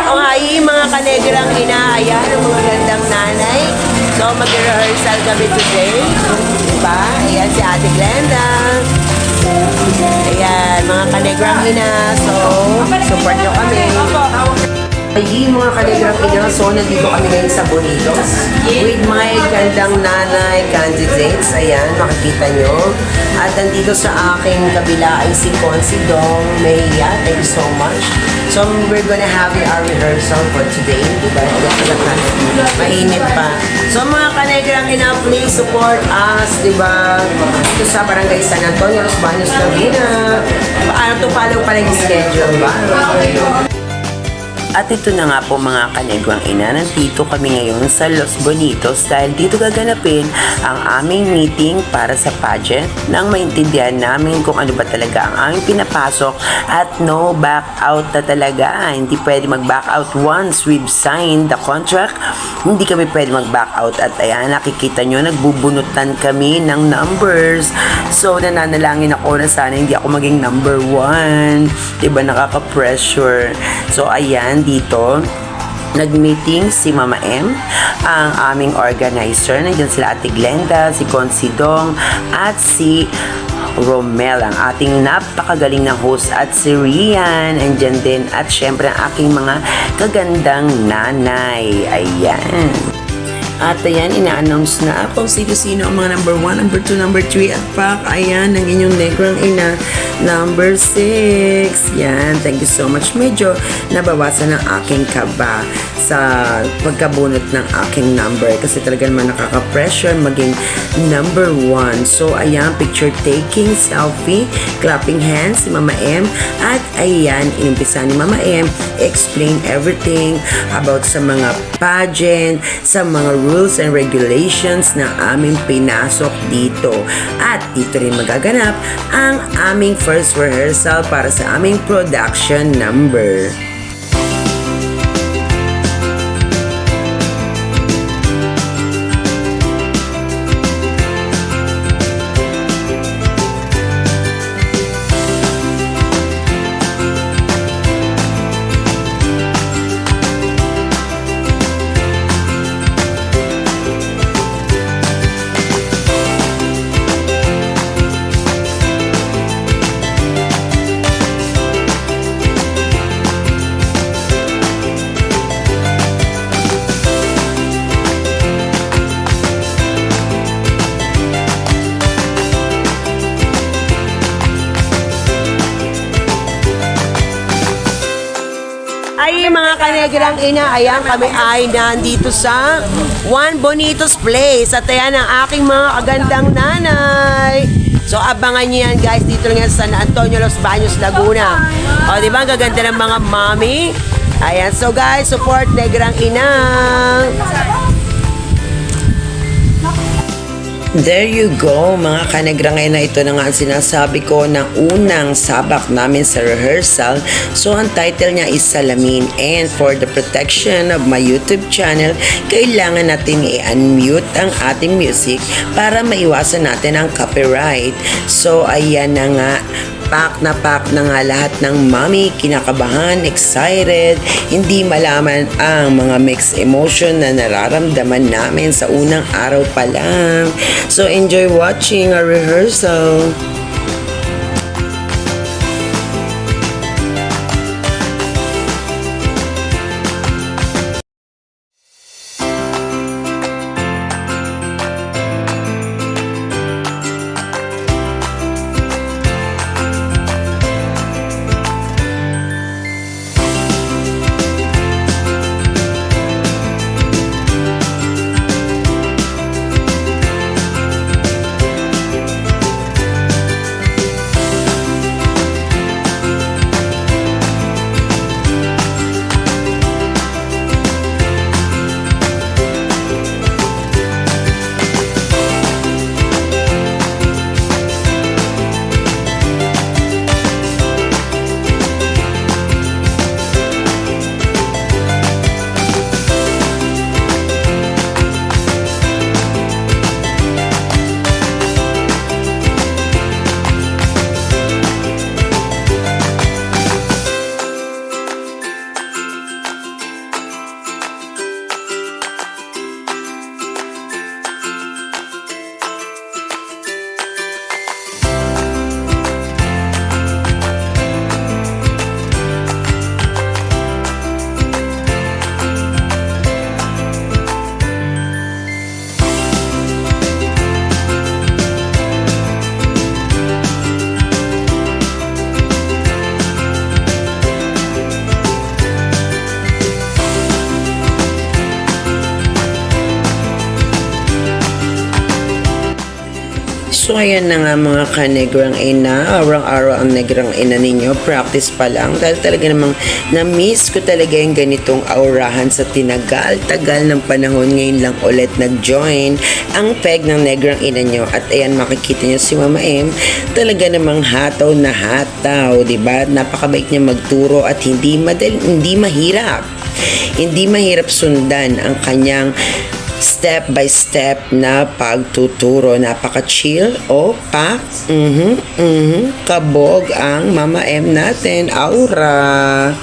O hi, mga kanegrang ina, ayan, ang mga gandang nanay. So, mag-rehearsal kami today. Diba? Ayan si Ate Glenda. Ayan, mga kanegrang ina. So, support nyo kami. Ay, mga kanegrang ina. So, nandito kami ngayon sa Bonitos with my gandang nanay candidates. Ayan, makikita nyo. At nandito sa aking kabila ay si Considong Maya. Thank you so much. So, we're gonna have our rehearsal for today. Diba? Mainit pa. So, mga kanegrang ina, please support us. Diba? Ito sa Barangay San Antonio, Los Baños, Laguna. Paano to follow pala yung schedule ba? At ito na nga po mga kanegrang ina, nandito kami ngayon sa Los Bonitos dahil dito gaganapin ang aming meeting para sa pageant nang maintindihan namin kung ano ba talaga ang aming pinapasok at no back out na talaga. Hindi pwede mag-back out once we've signed the contract. Hindi kami pwede mag-back out at ayan, nakikita nyo, nagbubunutan kami ng numbers. So, nananalangin ako na sana hindi ako maging number 1. Diba, nakaka-pressure. So, ayan, dito nag-meeting si Mama M, ang aming organizer. Nandiyan sila Ate Glenda, si Considong at si Romel, ang ating napakagaling na host, at si Rian andyan din, at syempre ang aking mga kagandang nanay. Ayan. At ayan, ina-announce na kung sino-sino ang mga number 1, number 2, number 3 at pack. Ayan, ang inyong negrang ina, number 6. Yan, thank you so much. Medyo nabawasan ang aking kaba sa pagkabunot ng aking number kasi talaga naman nakaka-pressure maging number 1. So, ayan, picture taking, selfie, clapping hands si Mama M. At ayan, inimpisa ni Mama M, explain everything about sa mga pageant, sa mga rules and regulations na aming pinasok dito. At dito rin magaganap ang aming first rehearsal para sa aming production number. Ay, mga kanegrang ina, ayan, kami ay nandito sa Juan Bonitos Place. At ayan ang aking mga kagandang nanay. So, abangan nyo yan, guys, dito lang yan sa San Antonio, Los Baños, Laguna. O, di ba? Ang gaganda ng mga mommy. Ayan, so guys, support negrang ina. There you go, mga kanegrangay, na ito na nga ang sinasabi ko ng unang sabak namin sa rehearsal. So, ang title niya is Salamin. And for the protection of my YouTube channel, kailangan natin i-unmute ang ating music para maiwasan natin ang copyright. So, ayan na nga. Pack na nga lahat ng mommy, kinakabahan, excited, hindi malaman ang mga mixed emotion na nararamdaman namin sa unang araw pa lang. So enjoy watching our rehearsal. So ayan na nga mga ka-negrang ina, araw-araw ang negrang ina ninyo, practice pa lang dahil talaga namang na-miss ko talaga yung ganitong aurahan sa tinagal-tagal ng panahon. Ngayon lang ulit nag-join ang peg ng negrang ina nyo at ayan makikita nyo si Mama M, talaga namang hataw na hataw, diba? Napakabait niya magturo at hindi mahirap. Hindi mahirap sundan ang kanyang step by step na pagtuturo. Napaka-chill. Kabog ang Mama M natin. Aura.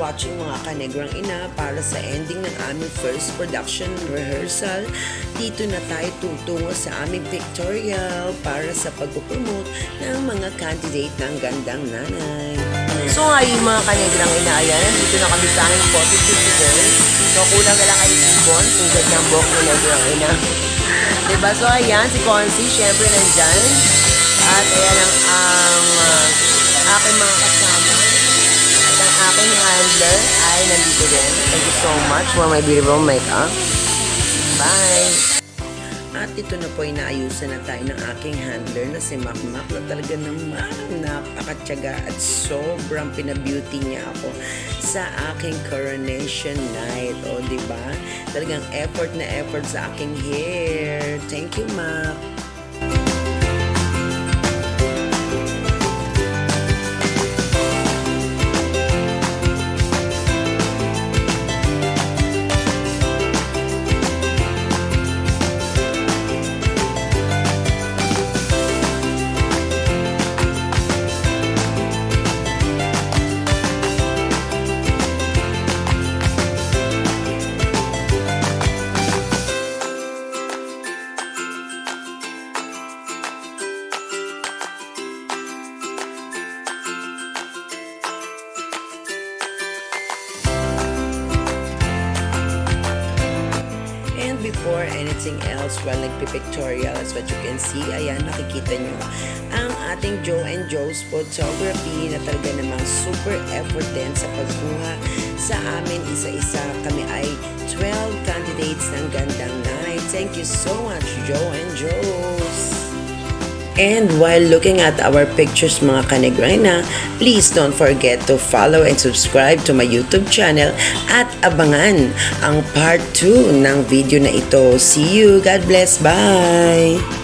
watching mga kanegrang ina para sa ending ng aming first production rehearsal. Dito na tayo tutungo sa aming pictorial para sa pagpupromote ng mga candidate ng Gandang Nanay. So ngayon mga kanegrang ina, ayan, dito na kami sa aming positive today. So kulang na lang ay ibon, tungkol ng buhok ng negrang ina. Diba? So ayan, si Concy, syempre nandyan. At ayan ang aking mga kasama. At ang aking handler ay nandito din. Thank you so much for my beautiful makeup. Bye! At ito na po ay naayusan na tayo ng aking handler na si Makmak na talaga naman napakatyaga at sobrang pinabeauty niya ako sa aking coronation night. O diba? Talagang effort na effort sa aking hair. Thank you, Mak! anything else while nagpipictorial. As what you can see, ayan, nakikita nyo ang ating Joe and Joe's photography na talaga namang super effort din sa pagkuha sa amin isa-isa. Kami ay 12 candidates ng Gandang Night. Thank you so much, Joe and Joe's. And while looking at our pictures mga kanegrina, please don't forget to follow and subscribe to my YouTube channel at abangan ang part 2 ng video na ito. See you! God bless! Bye!